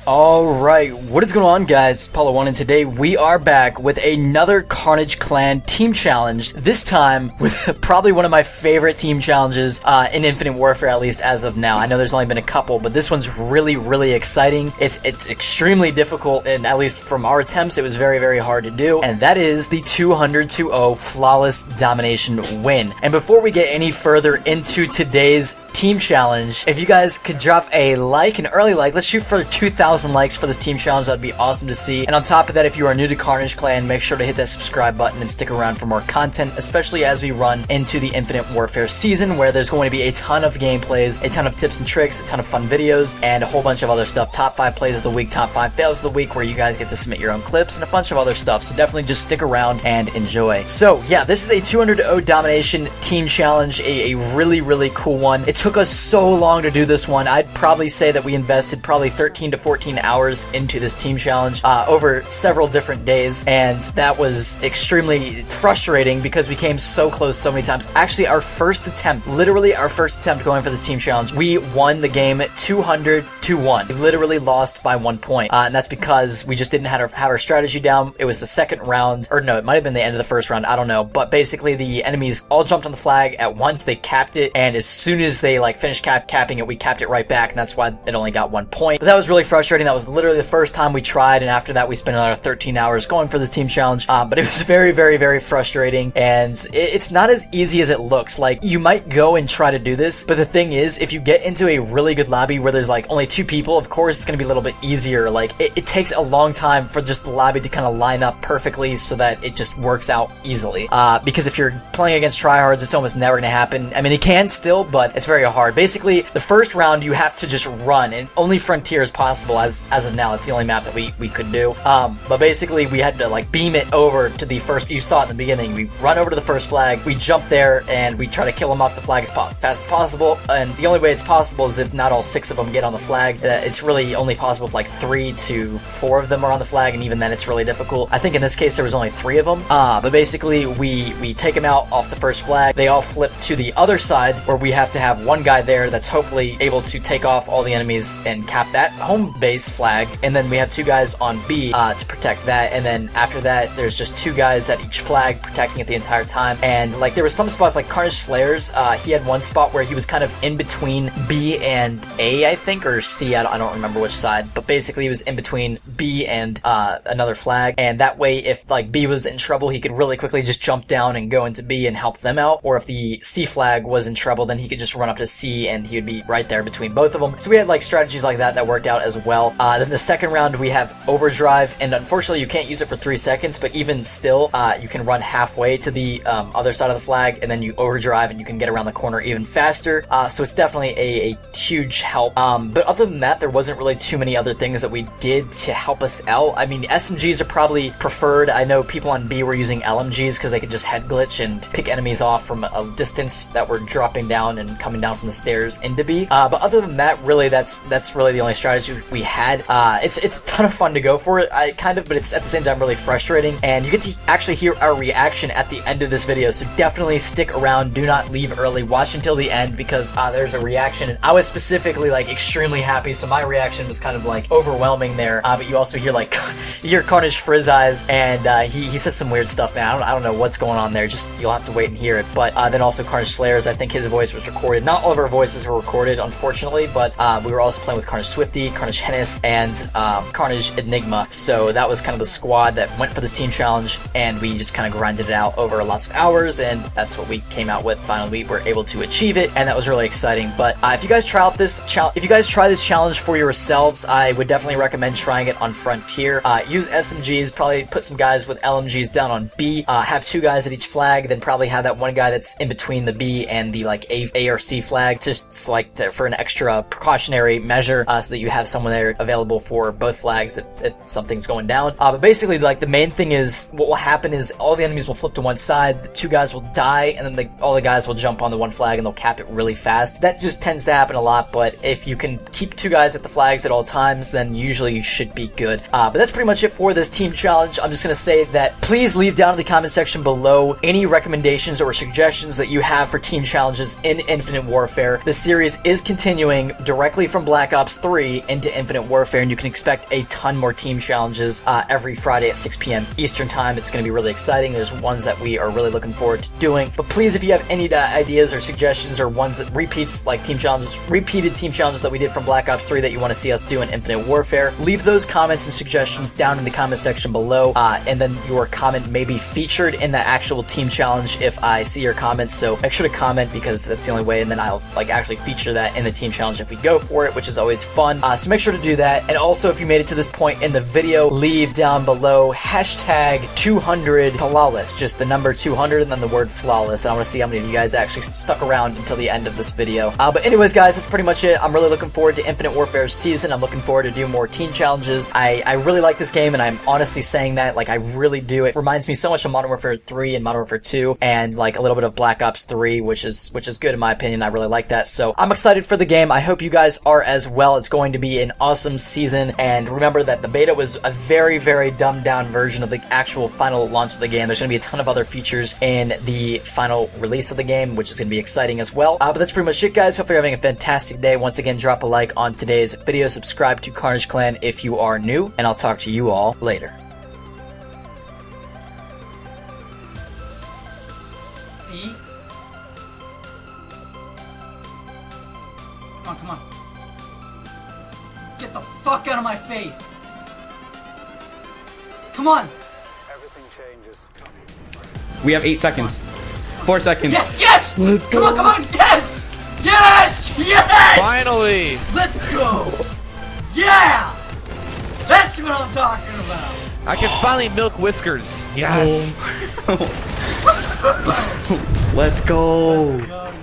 Alright, what is going on, guys? Apollo1, and today we are back with another Carnage Clan team challenge. This time with probably one of my favorite team challenges in Infinite Warfare, at least as of now. I know there's only been a couple, but this one's really exciting. It's extremely difficult, and at least from our attempts, it was very hard to do. And that is the 200-0 Flawless Domination win. And before we get any further into today's team challenge, if you guys could drop a like, an early like, let's shoot for 2,000 likes for this team challenge. That'd be awesome to see. And on top of that, if you are new to Carnage Clan, make sure to hit that subscribe button and stick around for more content, especially as we run into the Infinite Warfare season, where there's going to be a ton of gameplays, a ton of tips and tricks, a ton of fun videos, and a whole bunch of other stuff. Top 5 plays of the week, top 5 fails of the week, where you guys get to submit your own clips and a bunch of other stuff. So definitely just stick around and enjoy. So yeah, this is a 200-0 Domination team challenge, a really cool one. It took us so long to do this one. I'd probably say that we invested probably 13 to 14 hours into this team challenge over several different days, and that was extremely frustrating because we came so close so many times. Actually, our first attempt, literally our first attempt going for this team challenge, we won the game 200-1. We literally lost by 1 point, and that's because we just didn't have our strategy down. It was the second round, or no, it might have been the end of the first round, I don't know, but basically the enemies all jumped on the flag at once. They capped it, and as soon as they finished capping it, we capped it right back, and that's why it only got 1 point. But that was really frustrating. That was literally the first time we tried, and after that we spent another 13 hours going for this team challenge. But it was very frustrating, and it's not as easy as it looks. Like, you might go and try to do this, but the thing is, if you get into a really good lobby where there's only 2 people, of course it's gonna be a little bit easier. It takes a long time for just the lobby to kind of line up perfectly so that it just works out easily. Because if you're playing against tryhards, it's almost never gonna happen. I mean, it can still, but it's very hard. Basically, the first round you have to just run, and only Frontier is possible as of now. It's the only map that we could do. But basically we had to beam it over to the first. You saw it in the beginning. We run over to the first flag, we jump there, and we try to kill them off the flag as fast as possible. And the only way it's possible is if not all 6 of them get on the flag. It's really only possible if 3 to 4 of them are on the flag, and even then it's really difficult. I think in this case there was only 3 of them. But basically we take them out off the first flag. They all flip to the other side, where we have to have one guy there that's hopefully able to take off all the enemies and cap that home base flag, and then we have 2 guys on B to protect that, and then after that there's just 2 guys at each flag protecting it the entire time. And there were some spots like Carnage Slayers, he had one spot where he was kind of in between B and A, I think, or C, I don't remember which side, but basically he was in between B and another flag, and that way if B was in trouble, he could really quickly just jump down and go into B and help them out, or if the C flag was in trouble, then he could just run up to C and he would be right there between both of them. So we had strategies like that worked out as well. Then the second round we have Overdrive, and unfortunately you can't use it for 3 seconds, but even still you can run halfway to the other side of the flag, and then you overdrive and you can get around the corner even faster. So it's definitely a huge help. But other than that, there wasn't really too many other things that we did to help us out. I mean, SMGs are probably preferred. I know people on B were using LMGs because they could just head glitch and pick enemies off from a distance that were dropping down and coming down from the stairs into B. But other than that, really, that's really the only strategy we had. It's a ton of fun to go for it, but it's at the same time really frustrating, and you get to actually hear our reaction at the end of this video, so definitely stick around. Do not leave early. Watch until the end, because there's a reaction, and I was specifically extremely happy, so my reaction was kind of overwhelming there. But you also hear you hear Carnage Frizz Eyes, and he says some weird stuff, man. I don't know what's going on there. Just you'll have to wait and hear it. But then also Carnage Slayers, I think his voice was recorded. Not all of our voices were recorded, unfortunately, but we were also playing with Carnage Swifty, Carnage Hennis, and Carnage Enigma. So that was kind of the squad that went for this team challenge, and we just kind of grinded it out over lots of hours, and that's what we came out with. Finally, we were able to achieve it, and that was really exciting. But if you guys try this challenge for yourselves, I would definitely recommend trying it on Frontier. Use SMGs, probably put some guys with LMGs down on B, have 2 guys at each flag, then probably have that one guy that's in between the B and the A or C flag, just for an extra precautionary measure, so that you have someone there available for both flags if something's going down. But basically, the main thing is, what will happen is all the enemies will flip to one side, the 2 guys will die, and then all the guys will jump on the one flag and they'll cap it really fast. That just tends to happen a lot, but if you can keep keep 2 guys at the flags at all times, then usually you should be good. But that's pretty much it for this team challenge. I'm just going to say that please leave down in the comment section below any recommendations or suggestions that you have for team challenges in Infinite Warfare. The series is continuing directly from Black Ops 3 into Infinite Warfare, and you can expect a ton more team challenges every Friday at 6 p.m. Eastern Time. It's going to be really exciting. There's ones that we are really looking forward to doing. But please, if you have any ideas or suggestions or ones that repeats, like team challenges, repeated team challenges that we did from Black Ops 3 that you want to see us do in Infinite Warfare, leave those comments and suggestions down in the comment section below, and then your comment may be featured in the actual team challenge if I see your comments. So make sure to comment, because that's the only way, and then I'll actually feature that in the team challenge if we go for it, which is always fun. So make sure to do that. And also, if you made it to this point in the video, leave down below hashtag 200 flawless, just the number 200 and then the word flawless. And I want to see how many of you guys actually stuck around until the end of this video. But anyways, guys, that's pretty much it. I'm really looking forward to Infinite Warfare season. I'm looking forward to doing more team challenges. I really like this game, and I'm honestly saying that, like, I really do. It reminds me so much of Modern Warfare 3 and Modern Warfare 2, and like a little bit of Black Ops 3, which is good in my opinion. I really like that. So I'm excited for the game. I hope you guys are as well. It's going to be an awesome season, and remember that the beta was a very, very dumbed down version of the actual final launch of the game. There's going to be a ton of other features in the final release of the game, which is going to be exciting as well. But that's pretty much it, guys. Hope you're having a fantastic day. Once again, drop a like on today's video. Subscribe to Carnage Clan if you are new, and I'll talk to you all later. Come on. Get the fuck out of my face. Come on. Everything changes. We have 8 seconds. 4 seconds. Yes, yes! Let's go. Come on, yes! Yes! Yes! Finally! Let's go! Yeah! That's what I'm talking about! I can finally milk Whiskers. Yes! Let's go. Let's go.